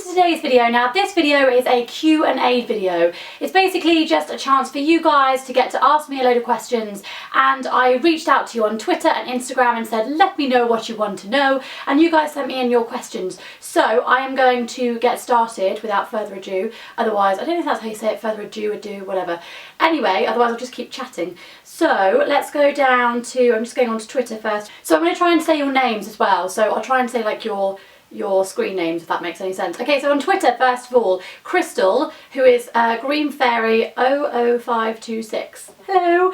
to today's video. Now this video is a Q&A video. It's basically just a chance for you guys to get to ask me a load of questions, and I reached out to you on Twitter and Instagram and said let me know what you want to know, and you guys sent me in your questions. So I am going to get started without further ado. Otherwise, I don't know if that's how you say it, further ado, whatever. Anyway, otherwise I'll just keep chatting. So let's go down to, I'm just going on to Twitter first. So I'm going to try and say your names as well. So I'll try and say like your screen names, if that makes any sense. Okay, so on Twitter, first of all, Crystal, who is Green Fairy 00526. Hello.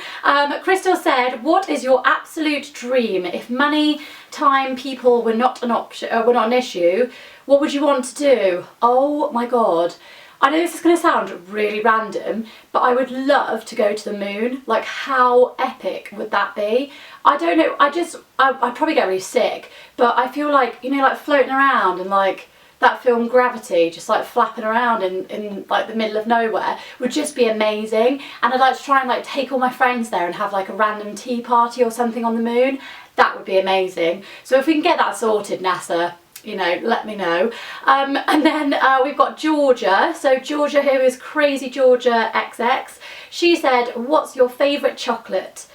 Crystal said, what is your absolute dream? If money, time, people were not an option, were not an issue, what would you want to do? Oh my God. I know this is going to sound really random, but I would love to go to the moon. Like, how epic would that be? I don't know, I'd probably get really sick, but I feel like, you know, like floating around and like that film Gravity, just like flapping around in like the middle of nowhere would just be amazing. And I'd like to try and like take all my friends there and have like a random tea party or something on the moon. That would be amazing. So if we can get that sorted, NASA, you know, let me know. And then we've got Georgia. So Georgia, who is Crazy Georgia XX, she said, what's your favourite chocolate?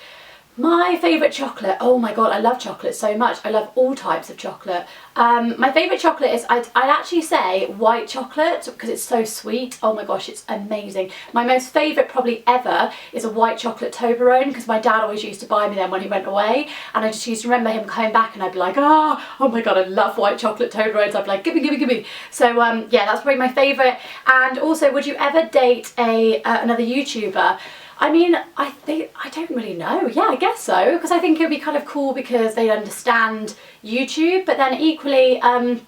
My favourite chocolate, oh my God, I love chocolate so much. I love all types of chocolate. My favourite chocolate is, I'd actually say white chocolate because it's so sweet. Oh my gosh, it's amazing. My most favourite probably ever is a white chocolate Toblerone, because my dad always used to buy me them when he went away, and I just used to remember him coming back and I'd be like, oh my God, I love white chocolate Toblerones. I'd be like, gimme, gimme, gimme. So yeah, that's probably my favourite. And also, would you ever date another YouTuber? I mean, I don't really know. Yeah, I guess so, because I think it would be kind of cool because they understand YouTube, but then equally, I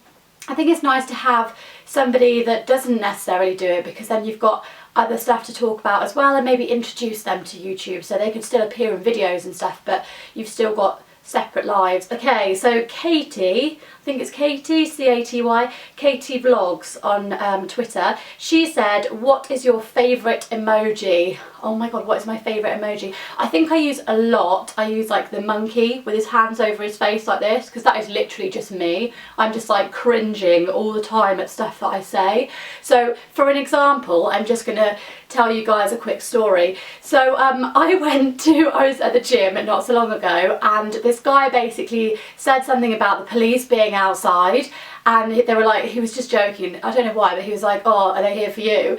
think it's nice to have somebody that doesn't necessarily do it, because then you've got other stuff to talk about as well, and maybe introduce them to YouTube so they could still appear in videos and stuff, but you've still got separate lives. Okay, so Katie, I think it's Katie, C-A-T-Y, Katie Vlogs on Twitter, she said, what is your favourite emoji? Oh my God, what is my favourite emoji? I think I use a lot. I use like the monkey with his hands over his face like this, because that is literally just me. I'm just like cringing all the time at stuff that I say. So for an example, I'm just gonna tell you guys a quick story. So I was at the gym not so long ago, and this guy basically said something about the police being outside, and they were like, he was just joking, I don't know why, but he was like, oh, are they here for you?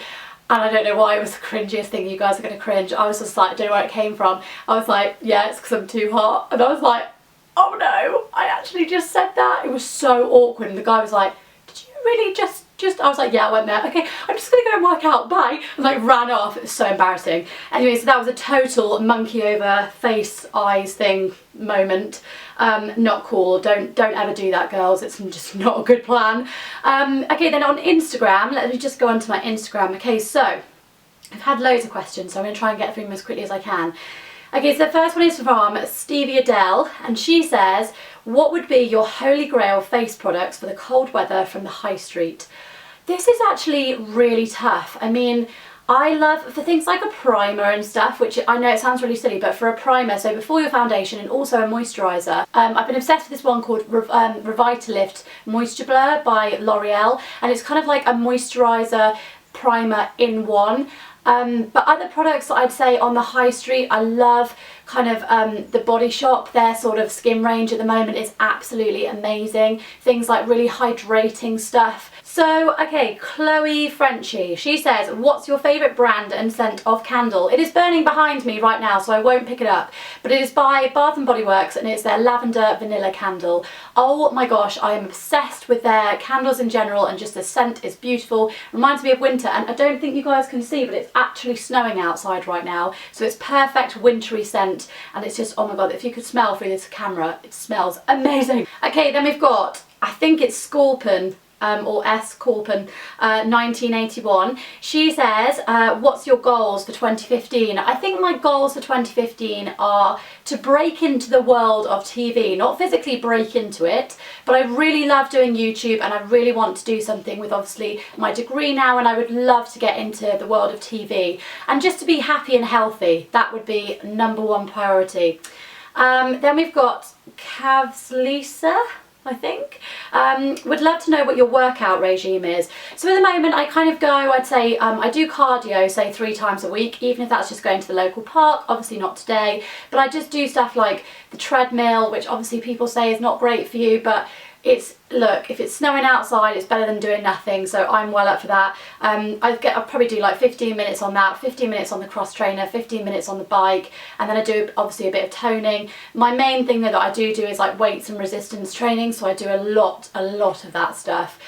And I don't know why, it was the cringiest thing. You guys are going to cringe. I was just like, I don't know where it came from. I was like, yeah, it's because I'm too hot. And I was like, oh no, I actually just said that. It was so awkward. And the guy was like, did you really just, I was like, yeah, I went there. Okay, I'm just going to go and work out, bye. And like ran off. It was so embarrassing. Anyway, so that was a total monkey over face eyes thing moment. Not cool. Don't ever do that, girls. It's just not a good plan. Okay, then on Instagram, let me just go onto my Instagram. Okay, so I've had loads of questions, so I'm going to try and get through them as quickly as I can. Okay, so the first one is from Stevie Adele, and she says, what would be your holy grail face products for the cold weather from the high street? This is actually really tough. I mean, I love, for things like a primer and stuff, which I know it sounds really silly, but for a primer, so before your foundation and also a moisturiser, I've been obsessed with this one called Revitalift Moisture Blur by L'Oreal, and it's kind of like a moisturiser primer in one. But other products that I'd say on the high street, I love kind of the Body Shop. Their sort of skin range at the moment is absolutely amazing. Things like really hydrating stuff. So, okay, Chloe Frenchy, she says, what's your favourite brand and scent of candle? It is burning behind me right now, so I won't pick it up. But it is by Bath & Body Works, and it's their lavender vanilla candle. Oh my gosh, I am obsessed with their candles in general, and just the scent is beautiful. Reminds me of winter, and I don't think you guys can see, but it's actually snowing outside right now. So it's perfect wintry scent, and it's just, oh my God, if you could smell through this camera, it smells amazing. Okay, then we've got, I think it's Scorpion, or S. Corpen, 1981. She says, what's your goals for 2015? I think my goals for 2015 are to break into the world of TV, not physically break into it, but I really love doing YouTube, and I really want to do something with obviously my degree now, and I would love to get into the world of TV, and just to be happy and healthy. That would be #1 priority. Then we've got Cavs Lisa. I think. Would love to know what your workout regime is. So at the moment I kind of go, I'd say I do cardio, say 3 times a week, even if that's just going to the local park, obviously not today, but I just do stuff like the treadmill, which obviously people say is not great for you, but it's, look, if it's snowing outside, it's better than doing nothing, so I'm well up for that. I'll probably do like 15 minutes on that, 15 minutes on the cross trainer, 15 minutes on the bike, and then I do obviously a bit of toning. My main thing though that I do is like weights and resistance training, so I do a lot of that stuff.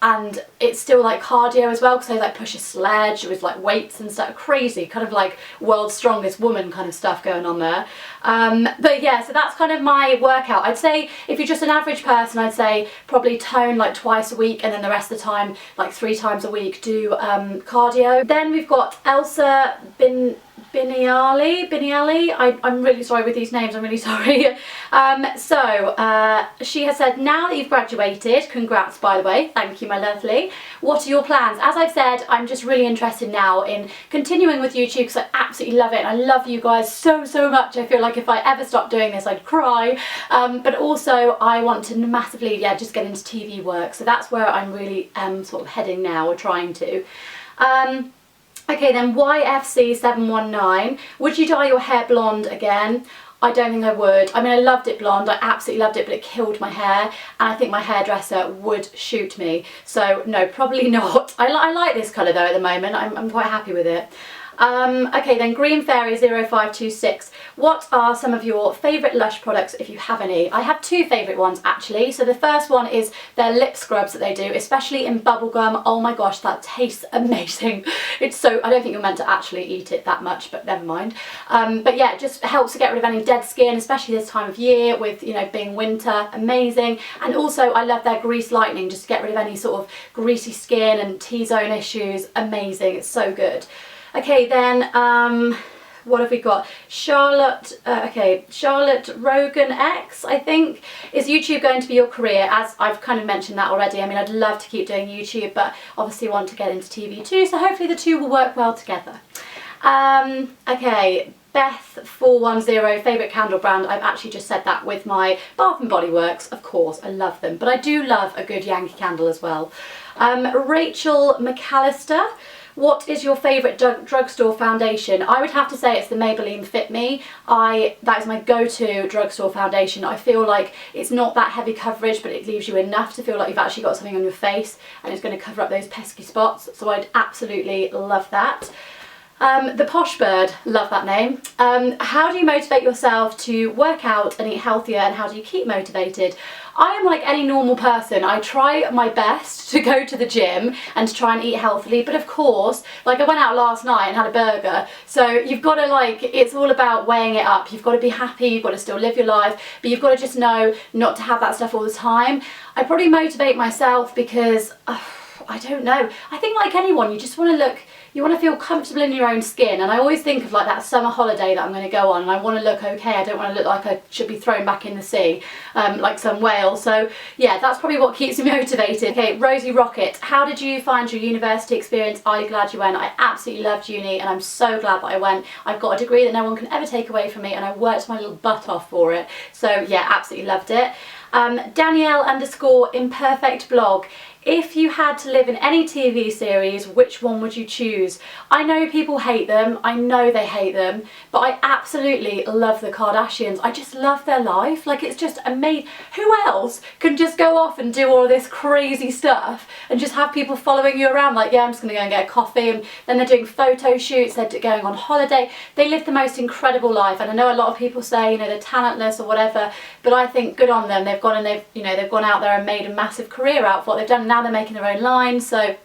And it's still like cardio as well, because I like push a sledge with like weights and stuff, crazy, kind of like world's strongest woman kind of stuff going on there. But yeah, so that's kind of my workout. I'd say if you're just an average person, I'd say probably tone like twice a week, and then the rest of the time, like 3 times a week, do cardio. Then we've got Elsa Biniali. I'm really sorry with these names, I'm really sorry. She has said, now that you've graduated, congrats by the way, thank you my lovely, what are your plans? As I've said, I'm just really interested now in continuing with YouTube because I absolutely love it, and I love you guys so much. I feel like if I ever stopped doing this I'd cry, but also I want to massively, yeah, just get into TV work, so that's where I'm really sort of heading now, or trying to. Okay, then YFC719, would you dye your hair blonde again? I don't think I would. I mean, I loved it blonde, I absolutely loved it, but it killed my hair, and I think my hairdresser would shoot me. So no, probably not. I like this colour though at the moment, I'm quite happy with it. Okay, then Green Fairy 0526. What are some of your favourite Lush products, if you have any? I have 2 favourite ones actually. So the first one is their lip scrubs that they do, especially in Bubblegum. Oh my gosh, that tastes amazing. It's so, I don't think you're meant to actually eat it that much, but never mind. But yeah, it just helps to get rid of any dead skin, especially this time of year with, you know, being winter. Amazing. And also I love their grease lightening, just to get rid of any sort of greasy skin and T-zone issues. Amazing, it's so good. Okay, then what have we got? Charlotte Rogan X, I think. Is YouTube going to be your career? As I've kind of mentioned that already. I mean, I'd love to keep doing YouTube, but obviously want to get into TV too, so hopefully the two will work well together. Okay, Beth410, favourite candle brand. I've actually just said that with my Bath and Body Works, of course, I love them, but I do love a good Yankee Candle as well. Rachel McAllister, what is your favourite drugstore foundation? I would have to say it's the Maybelline Fit Me. That is my go-to drugstore foundation. I feel like it's not that heavy coverage, but it leaves you enough to feel like you've actually got something on your face, and it's going to cover up those pesky spots, so I'd absolutely love that. The Posh Bird, love that name. How do you motivate yourself to work out and eat healthier, and how do you keep motivated? I am like any normal person. I try my best to go to the gym and to try and eat healthily, but of course, like I went out last night and had a burger, so you've got to, like, it's all about weighing it up. You've got to be happy, you've got to still live your life, but you've got to just know not to have that stuff all the time. I probably motivate myself because, I don't know, I think like anyone, you just want to look, you want to feel comfortable in your own skin, and I always think of like that summer holiday that I'm going to go on, and I want to look okay. I don't want to look like I should be thrown back in the sea like some whale. So yeah, that's probably what keeps me motivated. Okay, Rosie Rocket, how did you find your university experience? Are you glad you went? I absolutely loved uni, and I'm so glad that I went. I've got a degree that no one can ever take away from me, and I worked my little butt off for it. So yeah, absolutely loved it. Danielle_imperfect blog. If you had to live in any TV series, which one would you choose? I know people hate them, I know they hate them, but I absolutely love the Kardashians. I just love their life, like it's just amazing. Who else can just go off and do all of this crazy stuff and just have people following you around like, yeah, I'm just gonna go and get a coffee, and then they're doing photo shoots, they're going on holiday. They live the most incredible life, and I know a lot of people say, you know, they're talentless or whatever, but I think good on them. They've gone and they've gone out there and made a massive career out of what they've done. Now they're making their own line, so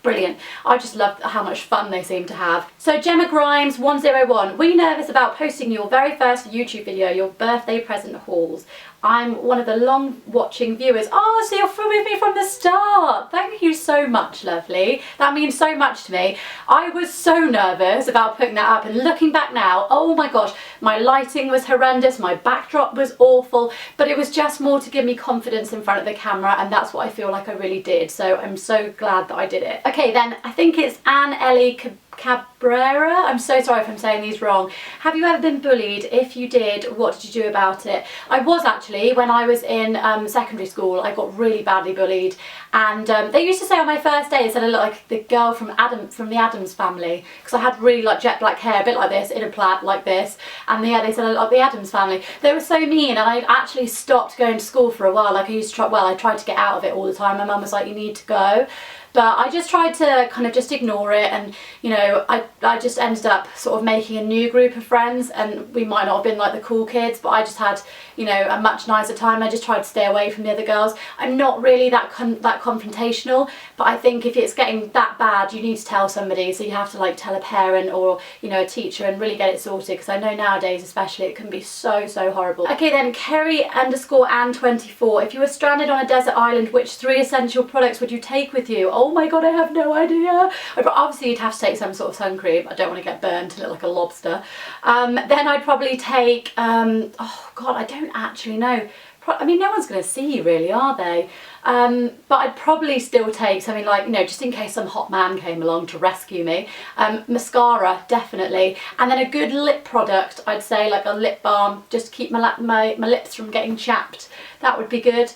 brilliant. I just love how much fun they seem to have. So Gemma Grimes 101, were you nervous about posting your very first YouTube video, your birthday present hauls? I'm one of the long watching viewers. Oh, so you're with me from the start. Thank you so much, lovely. That means so much to me. I was so nervous about putting that up, and looking back now, oh my gosh, my lighting was horrendous, my backdrop was awful, but it was just more to give me confidence in front of the camera, and that's what I feel like I really did. So I'm so glad that I did it. Okay, then I think it's Anne Ellie Cabrera. I'm so sorry if I'm saying these wrong. Have you ever been bullied? If you did, what did you do about it? I was actually, when I was in secondary school, I got really badly bullied, and they used to say on my first day, they said I looked like the girl from the Addams Family, because I had really like jet black hair, a bit like this, in a plaid like this, and yeah, they said I looked like the Addams Family. They were so mean, and I actually stopped going to school for a while. Like I used to try, well, I tried to get out of it all the time. My mum was like, you need to go. But I just tried to kind of just ignore it, and you know, I just ended up sort of making a new group of friends, and we might not have been like the cool kids, but I just had, you know, a much nicer time. I just tried to stay away from the other girls. I'm not really that confrontational, but I think if it's getting that bad, you need to tell somebody. So you have to like tell a parent or, you know, a teacher and really get it sorted, because I know nowadays especially it can be so horrible. Okay then, Kerry_Ann24. If you were stranded on a desert island, which 3 essential products would you take with you? Oh my god, I have no idea. Obviously you'd have to take some sort of sun cream. I don't want to get burned and look like a lobster. Then I'd probably take, oh god, I don't actually know. I mean, no one's going to see you really, are they? But I'd probably still take something like, you know, just in case some hot man came along to rescue me. Mascara, definitely. And then a good lip product, I'd say, like a lip balm, just to keep my lips from getting chapped. That would be good.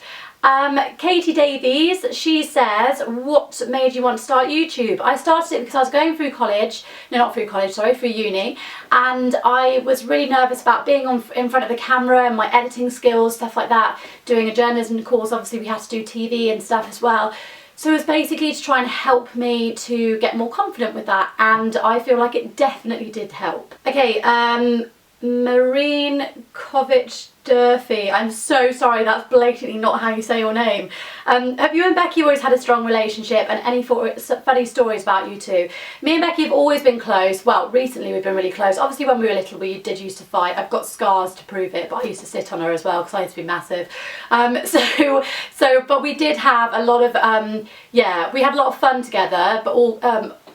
Katie Davies, she says, what made you want to start YouTube? I started it because I was going through college, no, not through college, sorry, through uni, and I was really nervous about being in front of the camera and my editing skills, stuff like that. Doing a journalism course, obviously we had to do TV and stuff as well. So it was basically to try and help me to get more confident with that, and I feel like it definitely did help. Okay, Marine Kovic Durfee. I'm so sorry, that's blatantly not how you say your name. Have you and Becky always had a strong relationship, and any funny stories about you two? Me and Becky have always been close. Well, recently we've been really close. Obviously when we were little we did used to fight. I've got scars to prove it, but I used to sit on her as well because I used to be massive. But we did have a lot of, yeah, we had a lot of fun together, but all,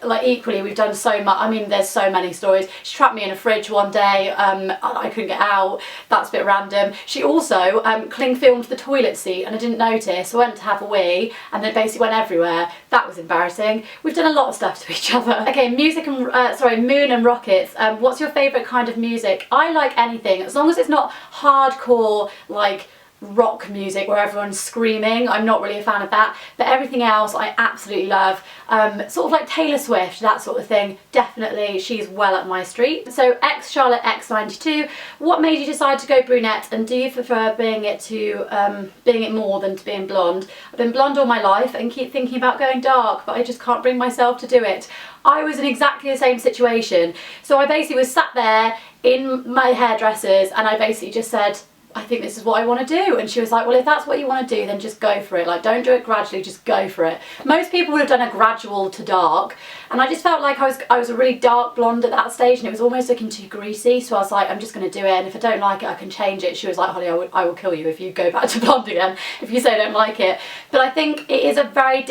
like equally we've done so much. I mean, there's so many stories. She trapped me in a fridge one day, I couldn't get out. That's a bit random. She also cling filmed the toilet seat and I didn't notice. I went to have a wee and then basically went everywhere. That was embarrassing. We've done a lot of stuff to each other. Okay, music and Moon and Rockets. What's your favourite kind of music? I like anything as long as it's not hardcore like rock music where everyone's screaming. I'm not really a fan of that, but everything else I absolutely love. Sort of like Taylor Swift, that sort of thing, definitely, she's well up my street. So Charlotte X92, what made you decide to go brunette, and do you prefer being it more than to being blonde? I've been blonde all my life and keep thinking about going dark, but I just can't bring myself to do it. I was in exactly the same situation. So I basically was sat there in my hairdressers and I basically just said, I think this is what I want to do, and she was like, well, if that's what you want to do, then just go for it. Like, don't do it gradually, just go for it. Most people would have done a gradual to dark, and I just felt like I was a really dark blonde at that stage, and it was almost looking too greasy, so I was like, I'm just going to do it, and if I don't like it I can change it. She was like, Holly, I will kill you if you go back to blonde again, if you say I don't like it. But I think it is it's very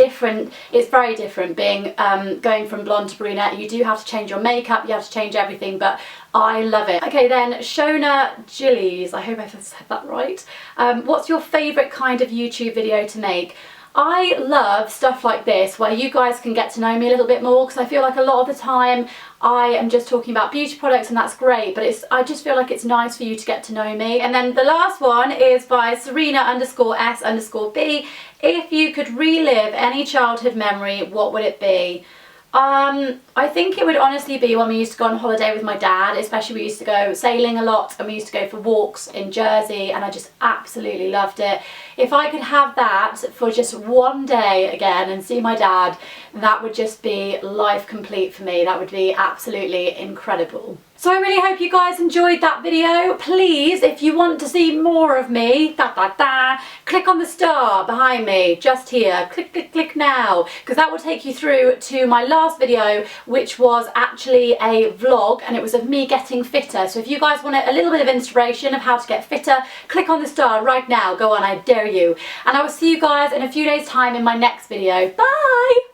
different being going from blonde to brunette. You do have to change your makeup, you have to change everything, but I love it. Okay then, Shona Gillies, I hope I said that right. What's your favourite kind of YouTube video to make? I love stuff like this where you guys can get to know me a little bit more, because I feel like a lot of the time I am just talking about beauty products, and that's great, but I just feel like it's nice for you to get to know me. And then the last one is by Serena_S_B. If you could relive any childhood memory, what would it be? I think it would honestly be when we used to go on holiday with my dad, especially we used to go sailing a lot and we used to go for walks in Jersey, and I just absolutely loved it. If I could have that for just one day again and see my dad, that would just be life complete for me. That would be absolutely incredible. So I really hope you guys enjoyed that video. Please, if you want to see more of me, click on the star behind me, just here. Click, click, click now, because that will take you through to my last video, which was actually a vlog, and it was of me getting fitter. So if you guys want a little bit of inspiration of how to get fitter, click on the star right now. Go on, I dare you. And I will see you guys in a few days' time in my next video. Bye!